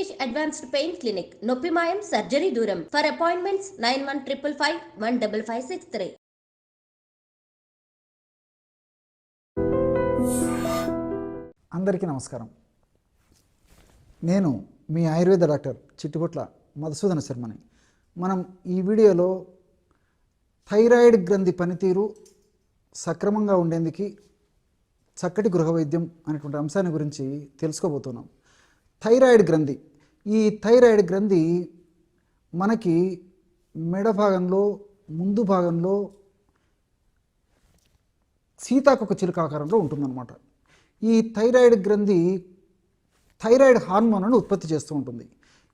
Venkatesh advanced pain clinic, నొప్పిమాయం surgery దూరం. For appointments 9155515563. అందరికీ నమస్కారం. నేను మీ ఆయుర్వేద డాక్టర్ చిట్టిపొట్ల మధుసూదన శర్మని. మనం ఈ వీడియోలో థైరాయిడ్ గ్రంథి పనితీరు సక్రమంగా ఉండేందుకు చక్కటి గృహ వైద్యం అనేటువంటి అంశాన్ని గురించి తెలుసుకోబోతున్నాం. థైరాయిడ్ గ్రంథి, ఈ థైరాయిడ్ గ్రంథి మనకి మెడ భాగంలో, ముందు భాగంలో సీతాకొక చిలుక ఆకారంలో ఉంటుందన్నమాట. ఈ థైరాయిడ్ గ్రంథి థైరాయిడ్ హార్మోన్లను ఉత్పత్తి చేస్తూ ఉంటుంది.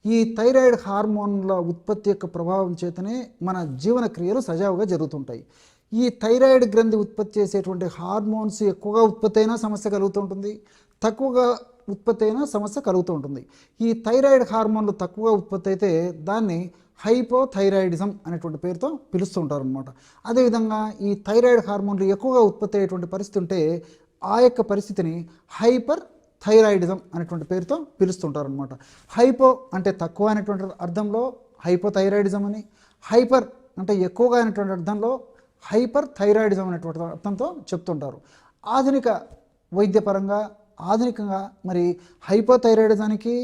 ఈ థైరాయిడ్ హార్మోన్ల ఉత్పత్తి యొక్క ప్రభావం చేతనే మన జీవన క్రియలు సజావుగా జరుగుతుంటాయి. ఈ థైరాయిడ్ గ్రంథి ఉత్పత్తి చేసేటువంటి హార్మోన్స్ ఎక్కువగా ఉత్పత్తి అయినా సమస్య కలుగుతూ ఉంటుంది, తక్కువగా ఉత్పత్తి అయినా సమస్య కలుగుతూ ఉంటుంది. ఈ థైరాయిడ్ హార్మోన్లు తక్కువగా ఉత్పత్తి అయితే దాన్ని హైపోథైరాయిడిజం అనేటువంటి పేరుతో పిలుస్తూ ఉంటారు అనమాట. అదేవిధంగా ఈ థైరాయిడ్ హార్మోన్లు ఎక్కువగా ఉత్పత్తి అయ్యేటువంటి పరిస్థితి ఉంటే ఆ యొక్క పరిస్థితిని హైపర్ థైరాయిడిజం అనేటువంటి పేరుతో పిలుస్తుంటారు అనమాట. హైపో అంటే తక్కువ అనేటువంటి అర్థంలో హైపోథైరాయిడిజం అని, హైపర్ అంటే ఎక్కువగా అనేటువంటి అర్థంలో హైపర్ థైరాయిడిజం అనేటువంటి అర్థంతో చెప్తుంటారు. ఆధునిక వైద్యపరంగా ఆధునికంగా మరి హైపోథైరాయిడిజానికి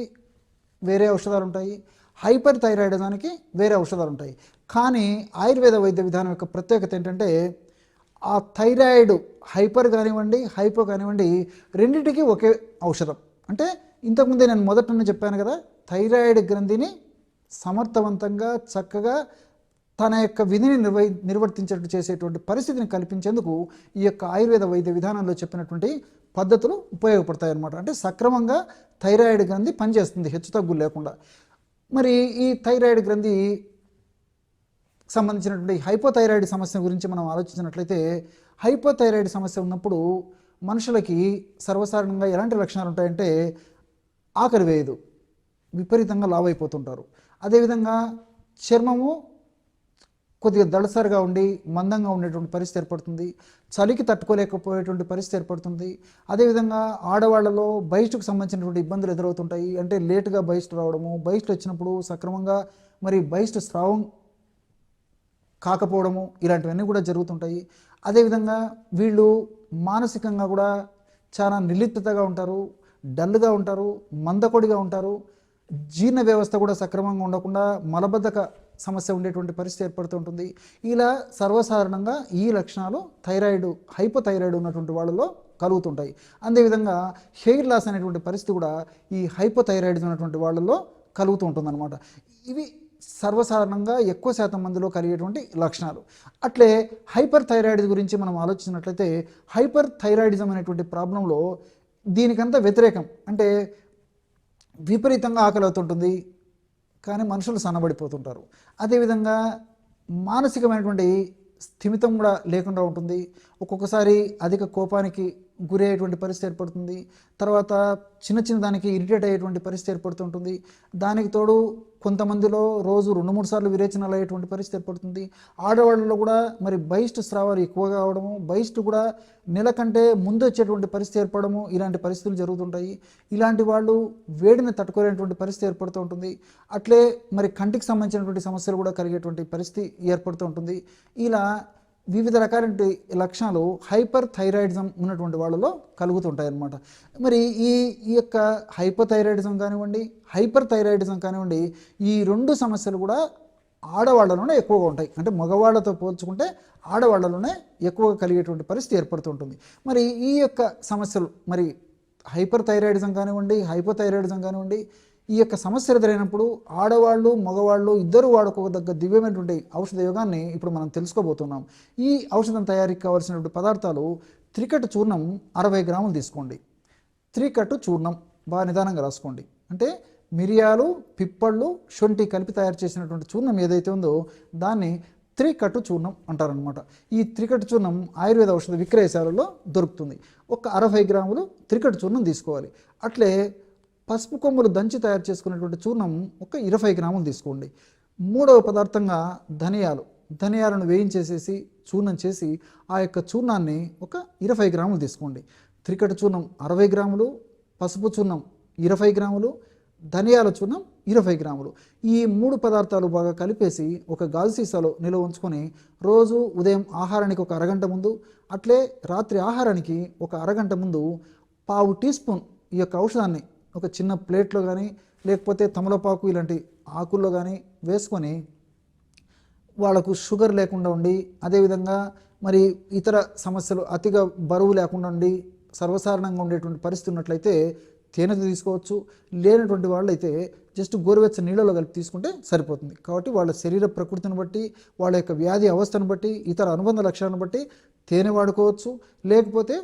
వేరే ఔషధాలు ఉంటాయి, హైపర్ థైరాయిడిజానికి వేరే ఔషధాలు ఉంటాయి. కానీ ఆయుర్వేద వైద్య విధానం యొక్క ప్రత్యేకత ఏంటంటే ఆ థైరాయిడ్ హైపర్ కానివ్వండి, హైపో కానివ్వండి, రెండింటికి ఒకే ఔషధం. అంటే ఇంతకుముందే నేను మొదట చెప్పాను కదా, థైరాయిడ్ గ్రంథిని సమర్థవంతంగా చక్కగా తన యొక్క విధిని నిర్వర్తించేట్టు చేసేటువంటి పరిస్థితిని కల్పించేందుకు ఈ యొక్క ఆయుర్వేద వైద్య విధానంలో చెప్పినటువంటి పద్ధతులు ఉపయోగపడతాయి అన్నమాట. అంటే సక్రమంగా థైరాయిడ్ గ్రంథి పనిచేస్తుంది హెచ్చుతగ్గులు లేకుండా. మరి ఈ థైరాయిడ్ గ్రంథి సంబంధించినటువంటి హైపోథైరాయిడ్ సమస్య గురించి మనం ఆలోచించినట్లయితే, హైపోథైరాయిడ్ సమస్య ఉన్నప్పుడు మనుషులకి సర్వసాధారణంగా ఎలాంటి లక్షణాలు ఉంటాయంటే ఆకలి వేయదు, విపరీతంగా లావు అయిపోతుంటారు. అదేవిధంగా చర్మము కొద్దిగా దళసరిగా ఉండి మందంగా ఉండేటువంటి పరిస్థితి ఏర్పడుతుంది, చలికి తట్టుకోలేకపోయేటువంటి పరిస్థితి ఏర్పడుతుంది. అదేవిధంగా ఆడవాళ్లలో బహిష్టుకు సంబంధించినటువంటి ఇబ్బందులు ఎదురవుతుంటాయి. అంటే లేటుగా బహిష్టు రావడము, బహిష్టు వచ్చినప్పుడు సక్రమంగా మరి బహిష్టు స్రావం కాకపోవడము, ఇలాంటివన్నీ కూడా జరుగుతుంటాయి. అదేవిధంగా వీళ్ళు మానసికంగా కూడా చాలా నిర్లిప్తగా ఉంటారు, డల్గా ఉంటారు, మందకొడిగా ఉంటారు. జీర్ణ వ్యవస్థ కూడా సక్రమంగా ఉండకుండా మలబద్ధక సమస్య ఉండేటువంటి పరిస్థితి ఏర్పడుతుంటుంది. ఇలా సర్వసాధారణంగా ఈ లక్షణాలు థైరాయిడ్ హైపోథైరాయిడ్ ఉన్నటువంటి వాళ్ళలో కలుగుతుంటాయి. అదేవిధంగా హెయిర్ లాస్ అనేటువంటి పరిస్థితి కూడా ఈ హైపోథైరాయిడ్ ఉన్నటువంటి వాళ్ళలో కలుగుతూ ఉంటుందన్నమాట. ఇవి సర్వసాధారణంగా ఎక్కువ శాతం మందిలో కలిగేటువంటి లక్షణాలు. అట్లే హైపర్ థైరాయిడ్ గురించి మనం ఆలోచించినట్లయితే, హైపర్ థైరాయిడిజం అనేటువంటి ప్రాబ్లంలో దీనికంతా వ్యతిరేకం. అంటే విపరీతంగా ఆకలి అవుతుంటుంది కానీ మనుషులు సన్నబడిపోతుంటారు. అదేవిధంగా మానసికమైనటువంటి స్థిమితం కూడా లేకుండా ఉంటుంది. ఒక్కొక్కసారి అధిక కోపానికి గురి అయ్యేటువంటి పరిస్థితి ఏర్పడుతుంది. తర్వాత చిన్న చిన్న దానికి ఇరిటేట్ అయ్యేటువంటి పరిస్థితి ఏర్పడుతుంటుంది. దానికి తోడు కొంతమందిలో రోజు 2-3 సార్లు విరేచనాలు అయ్యేటువంటి పరిస్థితి ఏర్పడుతుంది. ఆడవాళ్ళలో కూడా మరి బహిష్టు స్రావాలు ఎక్కువగా అవడము, బహిష్టు కూడా నెల కంటే ముందు వచ్చేటువంటి పరిస్థితి ఏర్పడము, ఇలాంటి పరిస్థితులు జరుగుతుంటాయి. ఇలాంటి వాళ్ళు వేడిని తట్టుకోలేనటువంటి పరిస్థితి ఏర్పడుతూ ఉంటుంది. అట్లే మరి కంటికి సంబంధించినటువంటి సమస్యలు కూడా కలిగేటువంటి పరిస్థితి ఏర్పడుతూ ఉంటుంది. ఇలా వివిధ రకాల లక్షణాలు హైపర్ థైరాయిడిజం ఉన్నటువంటి వాళ్ళలో కలుగుతుంటాయి అన్నమాట. మరి ఈ యొక్క హైపోథైరాయిడిజం కానివ్వండి, హైపర్ థైరాయిడిజం కానివ్వండి, ఈ రెండు సమస్యలు కూడా ఆడవాళ్లలోనే ఎక్కువగా ఉంటాయి. అంటే మగవాళ్లతో పోల్చుకుంటే ఆడవాళ్లలోనే ఎక్కువగా కలిగేటువంటి పరిస్థితి ఏర్పడుతుంటుంది. మరి ఈ యొక్క సమస్యలు మరి హైపర్ థైరాయిడిజం కానివ్వండి, హైపోథైరాయిడిజం కానివ్వండి, ఈ యొక్క సమస్యలు ఎదురైనప్పుడు ఆడవాళ్ళు మగవాళ్ళు ఇద్దరు వాడుకోదగ్గ దివ్యమైనటువంటి ఔషధ యోగాన్ని ఇప్పుడు మనం తెలుసుకోబోతున్నాం. ఈ ఔషధం తయారీకి కావాల్సినటువంటి పదార్థాలు: త్రికట్టు చూర్ణం 60 గ్రాములు తీసుకోండి. త్రికట్టు చూర్ణం బాగా నిదానంగా రాసుకోండి. అంటే మిరియాలు, పిప్పళ్ళు, శొంఠి కలిపి తయారు చేసినటువంటి చూర్ణం ఏదైతే ఉందో దాన్ని త్రికట్టు చూర్ణం అంటారనమాట. ఈ త్రికట్టు చూర్ణం ఆయుర్వేద ఔషధ విక్రయశాలలో దొరుకుతుంది. ఒక 60 గ్రాములు త్రికట్టు చూర్ణం తీసుకోవాలి. అట్లే పసుపు కొమ్ములు దంచి తయారు చేసుకునేటువంటి చూర్ణం ఒక 20 గ్రాములు తీసుకోండి. మూడవ పదార్థంగా ధనియాలను వేయించేసేసి చూర్ణం చేసి ఆ యొక్క చూర్ణాన్ని ఒక 20 గ్రాములు తీసుకోండి. త్రికట్టు చూర్ణం 60 గ్రాములు, పసుపు చూర్ణం 20 గ్రాములు, ధనియాల చూర్ణం 20 గ్రాములు. ఈ 3 పదార్థాలు బాగా కలిపేసి ఒక గాజు సీసాలో నిల్వ ఉంచుకొని రోజు ఉదయం ఆహారానికి ఒక అరగంట ముందు, అట్లే రాత్రి ఆహారానికి ఒక అరగంట ముందు పావు టీ స్పూన్ ఈ యొక్క ఔషధాన్ని ఒక చిన్న ప్లేట్లో కానీ లేకపోతే తమలపాకు ఇలాంటి ఆకుల్లో కానీ వేసుకొని వాళ్ళకు షుగర్ లేకుండా ఉండి, అదేవిధంగా మరి ఇతర సమస్యలు అతిగా బరువు లేకుండా ఉండి సర్వసాధారణంగా ఉండేటువంటి పరిస్థితి ఉన్నట్లయితే తేనెతో తీసుకోవచ్చు. లేనటువంటి వాళ్ళైతే జస్ట్ గోరువెచ్చని నీళ్ళలో కలిపి తీసుకుంటే సరిపోతుంది. కాబట్టి వాళ్ళ శరీర ప్రకృతిని బట్టి, వాళ్ళ యొక్క వ్యాధి అవస్థను బట్టి, ఇతర అనుబంధ లక్షణాలను బట్టి తేనె వాడుకోవచ్చు. లేకపోతే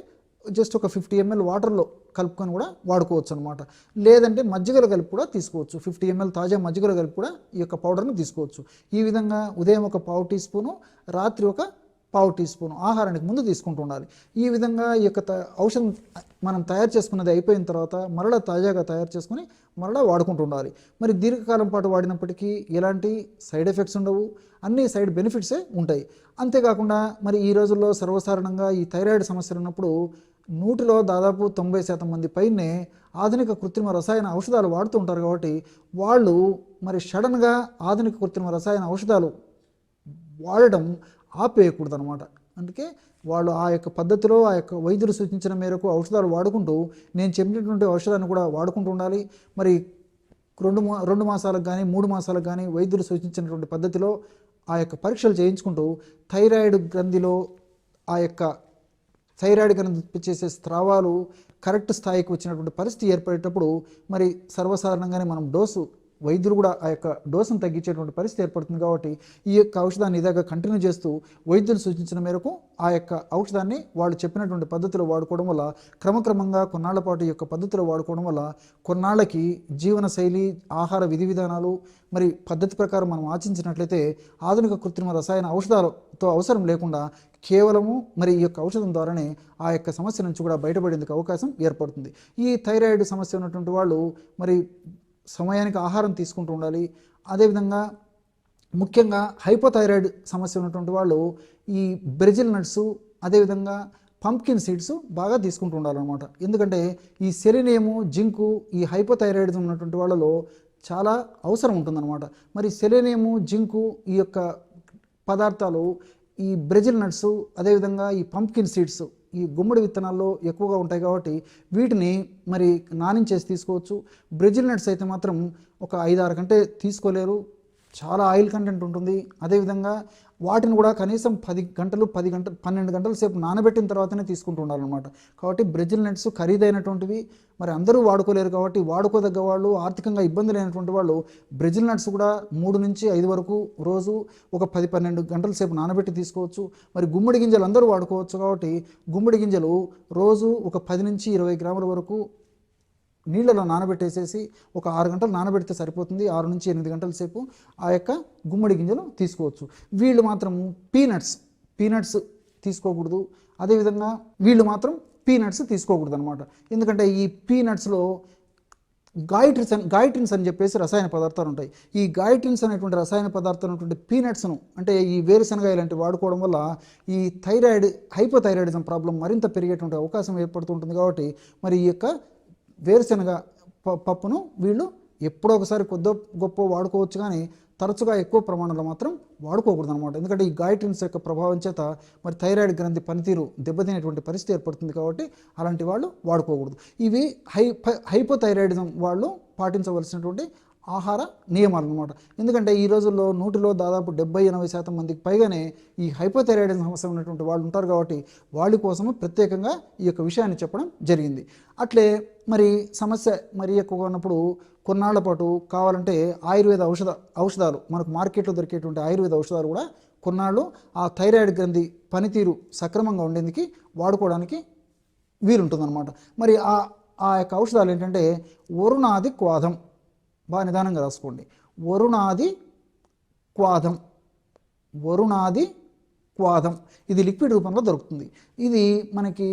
జస్ట్ ఒక 50 ml వాటర్లో కలుపుకొని కూడా వాడుకోవచ్చు అనమాట. లేదంటే మజ్జిగలో కలిపి కూడా తీసుకోవచ్చు. 50 ml తాజా మజ్జిగలో కలిపి కూడా ఈ యొక్క పౌడర్ని తీసుకోవచ్చు. ఈ విధంగా ఉదయం ఒక పావు టీ స్పూను, రాత్రి ఒక పావు టీ స్పూను ఆహారానికి ముందు తీసుకుంటూ ఉండాలి. ఈ విధంగా ఈ యొక్క ఔషధం మనం తయారు చేసుకున్నది అయిపోయిన తర్వాత మరలా తాజాగా తయారు చేసుకుని మరలా వాడుకుంటూ ఉండాలి. మరి దీర్ఘకాలం పాటు వాడినప్పటికీ ఎలాంటి సైడ్ ఎఫెక్ట్స్ ఉండవు, అన్ని సైడ్ బెనిఫిట్సే ఉంటాయి. అంతేకాకుండా మరి ఈ రోజుల్లో సర్వసాధారణంగా ఈ థైరాయిడ్ సమస్యలు ఉన్నప్పుడు 100లో దాదాపు 90% మంది పైనే ఆధునిక కృత్రిమ రసాయన ఔషధాలు వాడుతూ ఉంటారు. కాబట్టి వాళ్ళు మరి సడన్గా ఆధునిక కృత్రిమ రసాయన ఔషధాలు వాడడం ఆపేయకూడదు అనమాట. అందుకే వాళ్ళు ఆ యొక్క పద్ధతిలో ఆ యొక్క వైద్యులు సూచించిన మేరకు ఔషధాలు వాడుకుంటూ నేను చెప్పినటువంటి ఔషధాన్ని కూడా వాడుకుంటూ ఉండాలి. మరి 2 మాసాలకు కానీ 3 మాసాలకు కానీ వైద్యులు సూచించినటువంటి పద్ధతిలో ఆ యొక్క పరీక్షలు చేయించుకుంటూ థైరాయిడ్ గ్రంథిలో ఆ యొక్క థైరాయిడ్ గ్రంథి చేసే స్రావాలు కరెక్ట్ స్థాయికి వచ్చినటువంటి పరిస్థితి ఏర్పడేటప్పుడు మరి సర్వసాధారణంగానే మనం డోసు వైద్యులు కూడా ఆ యొక్క డోసును తగ్గించేటువంటి పరిస్థితి ఏర్పడుతుంది. కాబట్టి ఈ యొక్క ఔషధాన్ని ఇలాగా కంటిన్యూ చేస్తూ వైద్యులు సూచించిన మేరకు ఆ యొక్క ఔషధాన్ని వాళ్ళు చెప్పినటువంటి పద్ధతిలో వాడుకోవడం వల్ల క్రమక్రమంగా కొన్నాళ్ల పాటు ఈ యొక్క పద్ధతిలో వాడుకోవడం వల్ల కొన్నాళ్ళకి జీవన శైలి, ఆహార విధి విధానాలు మరి పద్ధతి ప్రకారం మనం ఆచరించినట్లయితే ఆధునిక కృత్రిమ రసాయన ఔషధాలతో అవసరం లేకుండా కేవలము మరి ఈ యొక్క ఔషధం ద్వారానే ఆ యొక్క సమస్య నుంచి కూడా బయటపడేందుకు అవకాశం ఏర్పడుతుంది. ఈ థైరాయిడ్ సమస్య ఉన్నటువంటి వాళ్ళు మరి సమయానికి ఆహారం తీసుకుంటూ ఉండాలి. అదేవిధంగా ముఖ్యంగా హైపోథైరాయిడ్ సమస్య ఉన్నటువంటి వాళ్ళు ఈ బ్రెజిల్ నట్స్, అదేవిధంగా పంప్కిన్ సీడ్స్ బాగా తీసుకుంటూ ఉండాలన్నమాట. ఎందుకంటే ఈ సెలీనియము, జింకు ఈ హైపోథైరాయిడిజం ఉన్నటువంటి వాళ్ళలో చాలా అవసరం ఉంటుందన్నమాట. మరి సెలీనియము, జింకు ఈ యొక్క పదార్థాలు ఈ బ్రెజిల్ నట్స్, అదేవిధంగా ఈ పంప్కిన్ సీడ్స్ ఈ గుమ్మడి విత్తనాల్లో ఎక్కువగా ఉంటాయి. కాబట్టి వీటిని మరి నానించేసి తీసుకోవచ్చు. బ్రెజిల్ నట్స్ అయితే మాత్రం ఒక 5-6 గంటలు తీసుకోలేరు, చాలా ఆయిల్ కంటెంట్ ఉంటుంది. అదేవిధంగా వాటిని కూడా కనీసం 12 గంటల సేపు నానబెట్టిన తర్వాతనే తీసుకుంటూ ఉండాలన్నమాట. కాబట్టి బ్రెజిల్ నట్స్ ఖరీదైనటువంటివి, మరి అందరూ వాడుకోలేరు. కాబట్టి వాడుకోదగ్గ వాళ్ళు, ఆర్థికంగా ఇబ్బంది లేనటువంటి వాళ్ళు బ్రెజిల్ నట్స్ కూడా 3 నుంచి 5 వరకు రోజు ఒక 10-12 గంటల సేపు నానబెట్టి తీసుకోవచ్చు. మరి గుమ్మడి గింజలు అందరూ వాడుకోవచ్చు. కాబట్టి గుమ్మడి గింజలు రోజు ఒక 10 నుంచి 20 గ్రాముల వరకు నీళ్ళలో నానబెట్టేసేసి ఒక 6 గంటలు నానబెడితే సరిపోతుంది. 6 నుంచి 8 గంటల సేపు ఆ యొక్క గుమ్మడి గింజలు తీసుకోవచ్చు. వీళ్ళు మాత్రం పీనట్స్ తీసుకోకూడదు. అదేవిధంగా వీళ్ళు మాత్రం పీనట్స్ తీసుకోకూడదు అనమాట. ఎందుకంటే ఈ పీనట్స్లో గాయిట్రిన్స్ అని చెప్పేసి రసాయన పదార్థాలు ఉంటాయి. ఈ గాయిట్రిన్స్ అనేటువంటి రసాయన పదార్థాలు ఉన్నటువంటి పీనట్స్ను అంటే ఈ వేరుశనగ ఇలాంటివి వాడుకోవడం వల్ల ఈ హైపోథైరాయిడిజం ప్రాబ్లం మరింత పెరిగేటువంటి అవకాశం ఏర్పడుతుంటుంది. కాబట్టి మరి ఈ యొక్క వేరుశనగ పప్పును వీళ్ళు ఎప్పుడో ఒకసారి కొద్దో గొప్ప వాడుకోవచ్చు, కానీ తరచుగా ఎక్కువ ప్రమాణంలో మాత్రం వాడుకోకూడదు అనమాట. ఎందుకంటే ఈ గాయిట్రిన్స్ యొక్క ప్రభావం చేత మరి థైరాయిడ్ గ్రంథి పనితీరు దెబ్బతినేటువంటి పరిస్థితి ఏర్పడుతుంది. కాబట్టి అలాంటి వాళ్ళు వాడుకోకూడదు. ఇవి హైపోథైరాయిడిజం వాళ్ళు పాటించవలసినటువంటి ఆహార నియమాలు అనమాట. ఎందుకంటే ఈ రోజుల్లో 100లో దాదాపు 70-80% మందికి పైగానే ఈ హైపోథైరాయిడిజం సమస్య ఉన్నటువంటి వాళ్ళు ఉంటారు. కాబట్టి వాళ్ళ కోసము ప్రత్యేకంగా ఈ యొక్క విషయాన్ని చెప్పడం జరిగింది. అట్లే మరి సమస్య మరి ఎక్కువగా ఉన్నప్పుడు కొన్నాళ్ల పాటు కావాలంటే ఆయుర్వేద ఔషధాలు మనకు మార్కెట్లో దొరికేటువంటి ఆయుర్వేద ఔషధాలు కూడా కొన్నాళ్ళు ఆ థైరాయిడ్ గ్రంథి పనితీరు సక్రమంగా ఉండేందుకు వాడుకోవడానికి వీలుంటుందన్నమాట. మరి ఆ యొక్క ఔషధాలు ఏంటంటే వరుణాది క్వాథం, బాగా నిదానంగా రాసుకోండి. వరుణాది క్వాథం ఇది లిక్విడ్ రూపంలో దొరుకుతుంది. ఇది మనకి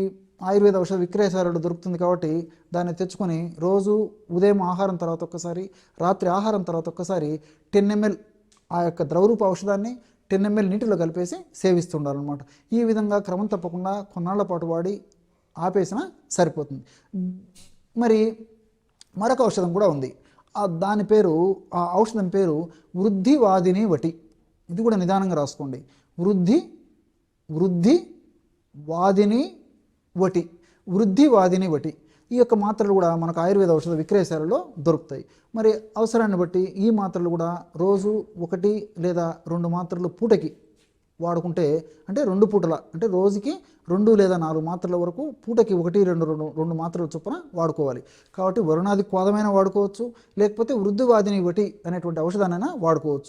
ఆయుర్వేద ఔషధ విక్రయశాలలో దొరుకుతుంది. కాబట్టి దాన్ని తెచ్చుకొని రోజు ఉదయం ఆహారం తర్వాత ఒక్కసారి, రాత్రి ఆహారం తర్వాత ఒక్కసారి 10 ml ఆ యొక్క ద్రవరూప ఔషధాన్ని 10 ml నీటిలో కలిపేసి సేవిస్తుండాలన్నమాట. ఈ విధంగా క్రమం తప్పకుండా కొన్నాళ్ల పాటు వాడి ఆపేసినా సరిపోతుంది. మరి మరొక ఔషధం కూడా ఉంది. దాని పేరు, ఆ ఔషధం పేరు వృద్ధివాదిని వటి. ఇది కూడా నిదానంగా రాసుకోండి. వృద్ధి వాదిని వటి, వృద్ధివాదిని వటి. ఈ యొక్క మాత్రలు కూడా మనకు ఆయుర్వేద ఔషధ విక్రయశాలలో దొరుకుతాయి. మరి అవసరాన్ని బట్టి ఈ మాత్రలు కూడా రోజు 1 లేదా 2 మాత్రలు పూటకి వాడుకుంటే, అంటే 2 పూటల, అంటే రోజుకి 2 లేదా 4 మాత్రల వరకు పూటకి 1, 2 మాత్రల చొప్పున వాడుకోవాలి. కాబట్టి వరుణాది క్వాదమైన వాడుకోవచ్చు, లేకపోతే వృద్ధివాదిని వటి అనేటువంటి ఔషధాన్నైనా వాడుకోవచ్చు.